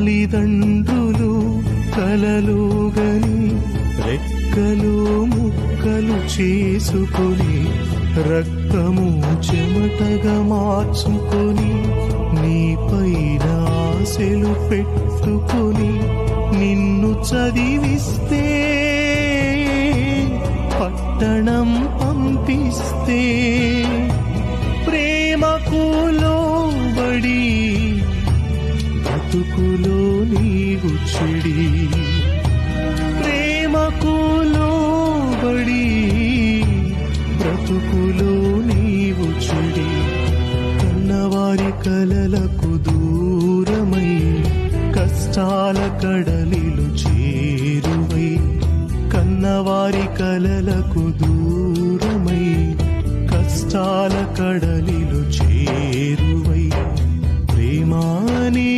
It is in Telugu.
తల్లిదండ్రులు కలలుగని రెక్కలు ముక్కలు చేసుకొని రక్తము చెమటగా మార్చుకొని నీపైన ఆశలు పెట్టుకొని నిన్ను చదివిస్తే పట్టణం పంపిస్తే ప్రేమకు లోబడి బ్రతుకులో నీవు చెడి ప్రేమకు లోబడి బ్రతుకులో నీవు చెడి కన్నవారి కలలకు దూరమై కష్టాల కడలిలు చేరువై కన్నవారి కలలకు దూరమై కష్టాల కడలిలు చేరువై ప్రేమాని